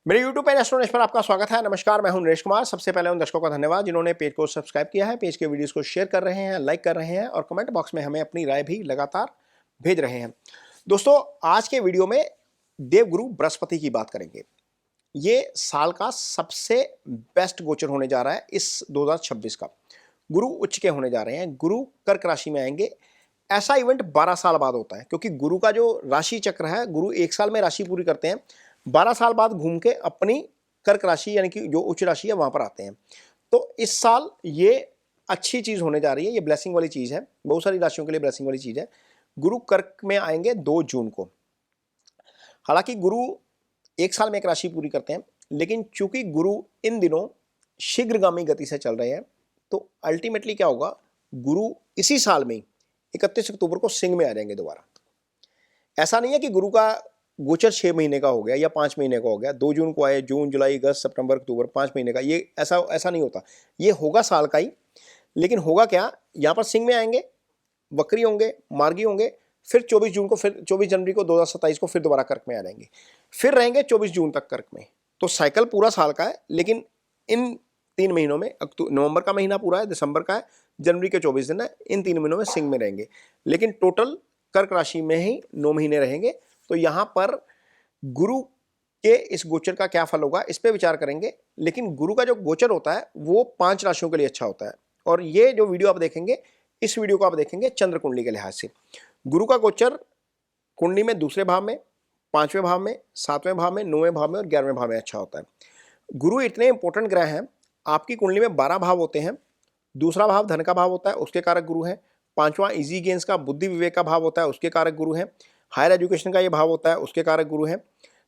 मेरे YouTube page astronaut पर आपका स्वागत है। नमस्कार, मैं हूं नरेश कुमार। सबसे पहले उन दर्शकों का धन्यवाद जिन्होंने पेज को सब्सक्राइब किया है, पेज के वीडियोस को शेयर कर रहे हैं, लाइक कर रहे हैं और कमेंट बॉक्स में हमें अपनी राय भी लगातार भेज रहे हैं। दोस्तों, आज के वीडियो में देवगुरु बृहस्पति की बात करेंगे। ये साल का सबसे बेस्ट गोचर होने जा रहा है इस 2026 का। गुरु उच्च के होने जा रहे हैं, गुरु कर्क राशि में आएंगे। ऐसा इवेंट 12 साल बाद होता है क्योंकि गुरु का जो राशि चक्र है, गुरु एक साल में राशि पूरी करते हैं, 12 साल बाद घूम के अपनी कर्क राशि यानी कि जो उच्च राशि है वहां पर आते हैं। तो इस साल ये अच्छी चीज होने जा रही है, ये ब्लेसिंग वाली चीज है, बहुत सारी राशियों के लिए ब्लेसिंग वाली चीज है। गुरु कर्क में आएंगे 2 जून को। हालांकि गुरु एक साल में एक राशि पूरी करते हैं, लेकिन चूंकि गुरु इन दिनों शीघ्रगामी गति से चल रहे हैं, तो अल्टीमेटली क्या होगा, गुरु इसी साल में 31 अक्टूबर को सिंह में आ जाएंगे दोबारा। ऐसा नहीं है कि गुरु का गोचर 6 महीने का हो गया या 5 महीने का हो गया, 2 जून को आए, जून जुलाई अगस्त सितंबर अक्टूबर 5 महीने का, ये ऐसा नहीं होता। ये होगा साल का ही, लेकिन होगा क्या, यहाँ पर सिंह में आएंगे, वक्री होंगे, मार्गी होंगे, फिर 24 जून को, फिर 24 जनवरी को 2027 को फिर दोबारा कर्क में आ जाएंगे, फिर रहेंगे 24 जून तक कर्क में। तो साइकिल पूरा साल का है, लेकिन इन 3 महीनों में नवंबर का महीना पूरा है, दिसंबर का है, जनवरी के 24 दिन है, इन 3 महीनों में सिंह में रहेंगे, लेकिन टोटल कर्क राशि में ही 9 महीने रहेंगे। तो यहां पर गुरु के इस गोचर का क्या फल होगा इस पे विचार करेंगे। लेकिन गुरु का जो गोचर होता है वो 5 राशियों के लिए अच्छा होता है, और ये जो वीडियो आप देखेंगे, इस वीडियो को आप देखेंगे चंद्र कुंडली के लिहाज से। गुरु का गोचर कुंडली में दूसरे भाव में, 5वें भाव में, 7वें भाव में, 9वें भाव में और 11वें भाव में अच्छा होता है। गुरु इतने इंपॉर्टेंट ग्रह हैं, आपकी कुंडली में 12 भाव होते हैं। दूसरा भाव धन का भाव होता है, उसके कारक गुरु हैं। 5वां इजी गेंस का बुद्धि विवेक का भाव होता है, उसके कारक गुरु हैं। हायर एजुकेशन का ये भाव होता है, उसके कारक गुरु हैं।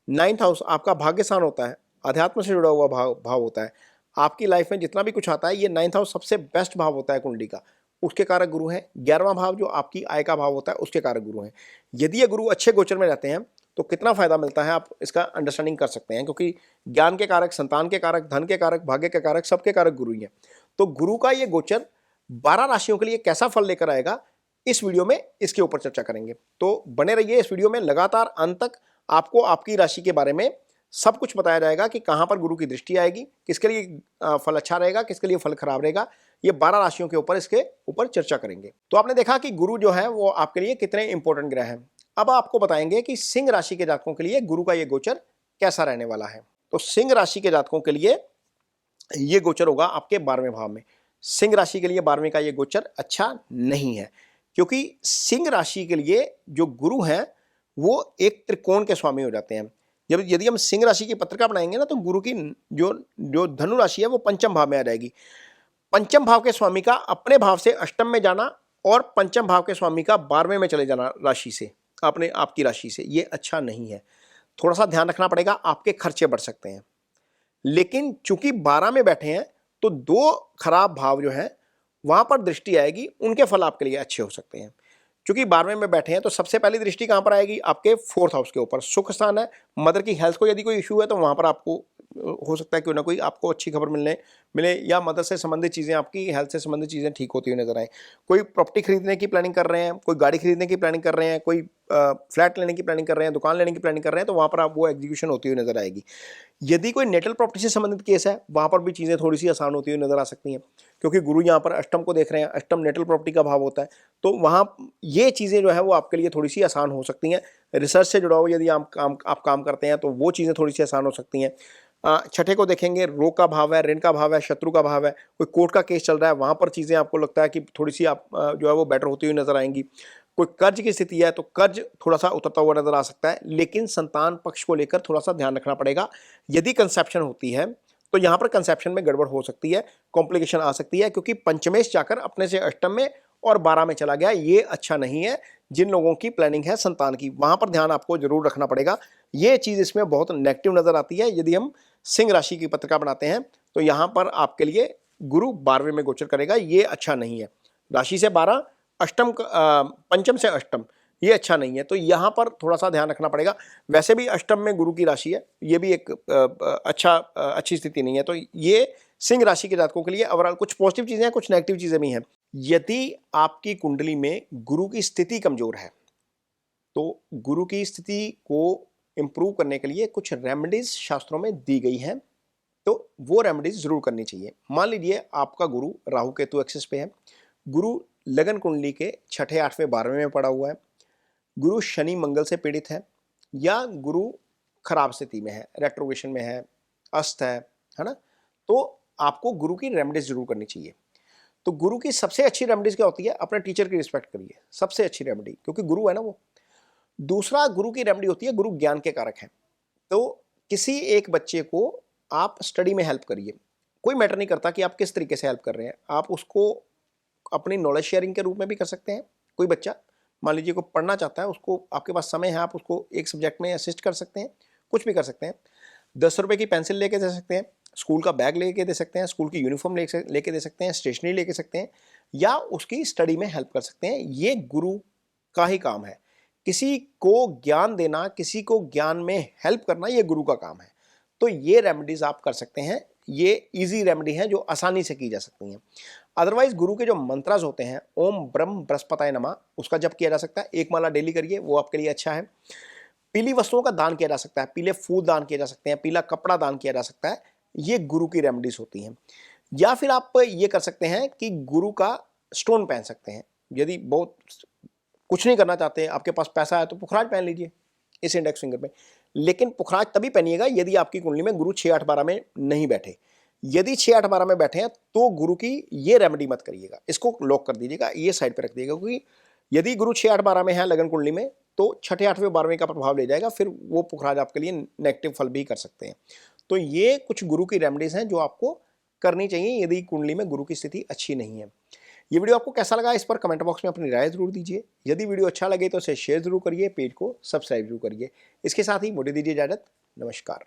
9th हाउस आपका भाग्य स्थान होता है, अध्यात्म से जुड़ा हुआ भाव होता है। आपकी लाइफ में जितना भी कुछ आता है, ये 9th हाउस सबसे बेस्ट भाव होता है कुंडली का, उसके कारक गुरु हैं। 11वां भाव जो आपकी आय का भाव होता है, उसके कारक गुरु हैं। यदि ये गुरु अच्छे गोचर में रहते हैं तो कितना फायदा मिलता है आप इसका अंडरस्टैंडिंग कर सकते हैं, क्योंकि ज्ञान के कारक, संतान के कारक, धन के कारक, भाग्य के कारक, सबके कारक गुरु ही हैं। तो गुरु का ये गोचर 12 राशियों के लिए कैसा फल लेकर आएगा, इस वीडियो में इसके ऊपर चर्चा करेंगे। तो बने रहिए इस वीडियो में, लगातार अंत तक आपको आपकी राशि के बारे में सब कुछ बताया जाएगा कि कहां पर गुरु की दृष्टि आएगी, किसके लिए फल अच्छा रहेगा, किसके लिए फल खराब रहेगा। ये 12 राशियों के ऊपर इसके ऊपर चर्चा करेंगे। तो आपने देखा कि गुरु जो है वो आपके लिए कितने इंपॉर्टेंट ग्रह हैं। अब आपको बताएंगे कि सिंह राशि के जातकों के लिए गुरु का ये गोचर कैसा रहने वाला है। तो सिंह राशि के जातकों के लिए ये गोचर होगा आपके 12वें भाव में। सिंह राशि के लिए 12वें का ये गोचर अच्छा नहीं है, क्योंकि सिंह राशि के लिए जो गुरु हैं वो एक त्रिकोण के स्वामी हो जाते हैं। जब यदि हम सिंह राशि की पत्रिका बनाएंगे ना, तो गुरु की जो जो धनु राशि है वो 5म भाव में आ जाएगी। 5म भाव के स्वामी का अपने भाव से अष्टम में जाना और 5म भाव के स्वामी का 12वें में चले जाना राशि से, अपने आपकी राशि से, ये अच्छा नहीं है। थोड़ा सा ध्यान रखना पड़ेगा, आपके खर्चे बढ़ सकते हैं। लेकिन चूंकि 12 में बैठे हैं तो 2 खराब भाव जो है वहां पर दृष्टि आएगी, उनके फल आपके लिए अच्छे हो सकते हैं। क्योंकि 12वें में बैठे हैं तो सबसे पहली दृष्टि कहां पर आएगी, आपके 4th हाउस के ऊपर। सुख स्थान है, मदर की हेल्थ को यदि कोई इशू है तो वहां पर आपको हो सकता है कोई ना कोई आपको अच्छी खबर मिले या मदर से संबंधित चीजें, आपकी हेल्थ से संबंधित चीजें ठीक होती हुई नजर आए। कोई प्रॉपर्टी खरीदने की प्लानिंग कर रहे हैं, कोई गाड़ी खरीदने की प्लानिंग कर रहे हैं, कोई फ्लैट लेने की प्लानिंग कर रहे हैं, दुकान लेने की प्लानिंग कर रहे हैं, तो वहां पर आप वो एग्जीक्यूशन होती हुई नजर आएगी। यदि कोई नेटल प्रॉपर्टी से संबंधित केस है, वहां पर भी चीजें थोड़ी सी आसान होती हुई नजर आ सकती हैं, क्योंकि गुरु यहाँ पर अष्टम को देख रहे हैं। अष्टम नेटल प्रॉपर्टी का भाव होता है, तो वहां ये चीजें जो है वो आपके लिए थोड़ी सी आसान हो सकती हैं। रिसर्च से जुड़ा हुआ यदि आप काम करते हैं तो वो चीजें थोड़ी सी आसान हो सकती हैं। 6ठे को देखेंगे, रोग का भाव है, ऋण का भाव है, शत्रु का भाव है, कोई कोर्ट का केस चल रहा है, वहां पर चीजें आपको लगता है कि थोड़ी सी आप जो है वो बेटर होती हुई नजर आएंगी। कोई कर्ज की स्थिति है तो कर्ज थोड़ा सा उतरता हुआ नजर आ सकता है, लेकिन संतान पक्ष को लेकर थोड़ा सा ध्यान रखना पड़ेगा। यदि कंसेप्शन होती है तो यहाँ पर कंसेप्शन में गड़बड़ हो सकती है, कॉम्प्लिकेशन आ सकती है, क्योंकि पंचमेश जाकर अपने से अष्टम में और 12 में चला गया। ये अच्छा नहीं है। जिन लोगों की प्लानिंग है संतान की, वहां पर ध्यान आपको जरूर रखना पड़ेगा। ये चीज इसमें बहुत नेगेटिव नजर आती है। यदि हम सिंह राशि की पत्रिका बनाते हैं तो यहां पर आपके लिए गुरु 12वें में गोचर करेगा, ये अच्छा नहीं है। राशि से 12, अष्टम, पंचम से अष्टम, ये अच्छा नहीं है। तो यहाँ पर थोड़ा सा ध्यान रखना पड़ेगा। वैसे भी अष्टम में गुरु की राशि है, ये भी एक अच्छी स्थिति नहीं है। तो ये सिंह राशि के जातकों के लिए ओवरऑल कुछ पॉजिटिव चीजें हैं, कुछ नेगेटिव चीजें भी हैं। यदि आपकी कुंडली में गुरु की स्थिति कमजोर है तो गुरु की स्थिति को इम्प्रूव करने के लिए कुछ रेमेडीज शास्त्रों में दी गई हैं, तो वो रेमेडीज जरूर करनी चाहिए। मान लीजिए आपका गुरु राहु केतु एक्सिस पे है, गुरु लगन कुंडली के छठे, आठवें, 12वें में पड़ा हुआ है, गुरु शनि मंगल से पीड़ित है, या गुरु खराब स्थिति में है, रेट्रोगेशन में है, अस्त है ना, तो आपको गुरु की रेमेडीज जरूर करनी चाहिए। तो गुरु की सबसे अच्छी रेमेडीज क्या होती है? अपने टीचर की रिस्पेक्ट करिए, सबसे अच्छी रेमेडी, क्योंकि गुरु है ना वो। दूसरा गुरु की रेमेडी होती है, गुरु ज्ञान के कारक हैं। तो किसी एक बच्चे को आप स्टडी में हेल्प करिए, कोई मैटर नहीं करता कि आप किस तरीके से हेल्प कर रहे हैं, आप उसको अपनी नॉलेज शेयरिंग के रूप में भी कर सकते हैं। कोई बच्चा मान लीजिए को पढ़ना चाहता है, उसको आपके पास समय है, आप उसको एक सब्जेक्ट में असिस्ट कर सकते हैं, कुछ भी कर सकते हैं। 10 रुपये की पेंसिल लेके दे सकते हैं, स्कूल का बैग लेके दे सकते हैं, स्कूल की यूनिफॉर्म लेके दे सकते हैं, स्टेशनरी लेके सकते हैं, या उसकी स्टडी में हेल्प कर सकते हैं। ये गुरु का ही काम है। किसी को ज्ञान देना, किसी को ज्ञान में हेल्प करना, ये गुरु का काम है। तो ये रेमेडीज आप कर सकते हैं, ये इजी रेमेडी हैं जो आसानी से की जा सकती हैं। अदरवाइज गुरु के जो मंत्रास होते हैं, ओम ब्रह्म बृहस्पताय नमः, उसका जप किया जा सकता है, 1 माला डेली करिए, वो आपके लिए अच्छा है। पीली वस्तुओं का दान किया जा सकता है, पीले फूल दान किए जा सकते हैं, पीला कपड़ा दान किया जा सकता है, ये गुरु की रेमेडीज होती हैं। या फिर आप ये कर सकते हैं कि गुरु का स्टोन पहन सकते हैं। यदि बहुत कुछ नहीं करना चाहते, आपके पास पैसा है, तो पुखराज पहन लीजिए इस इंडेक्स फिंगर में। लेकिन पुखराज तभी पहनिएगा यदि आपकी कुंडली में गुरु 6, 8, 12 में नहीं बैठे। यदि 6, 8, 12 में बैठे हैं तो गुरु की ये रेमेडी मत करिएगा, इसको लॉक कर दीजिएगा, ये साइड पे रख दीजिएगा। क्योंकि यदि गुरु 6, 8, 12 में है लगन कुंडली में, तो छठे, 8वें, 12वें का प्रभाव ले जाएगा, फिर वो पुखराज आपके लिए नेगेटिव फल भी कर सकते हैं। तो ये कुछ गुरु की रेमेडीज हैं जो आपको करनी चाहिए यदि कुंडली में गुरु की स्थिति अच्छी नहीं है। ये वीडियो आपको कैसा लगा, इस पर कमेंट बॉक्स में अपनी राय जरूर दीजिए। यदि वीडियो अच्छा लगे तो इसे शेयर जरूर करिए, पेज को सब्सक्राइब जरूर करिए। इसके साथ ही मुझे दीजिए इजाजत। नमस्कार।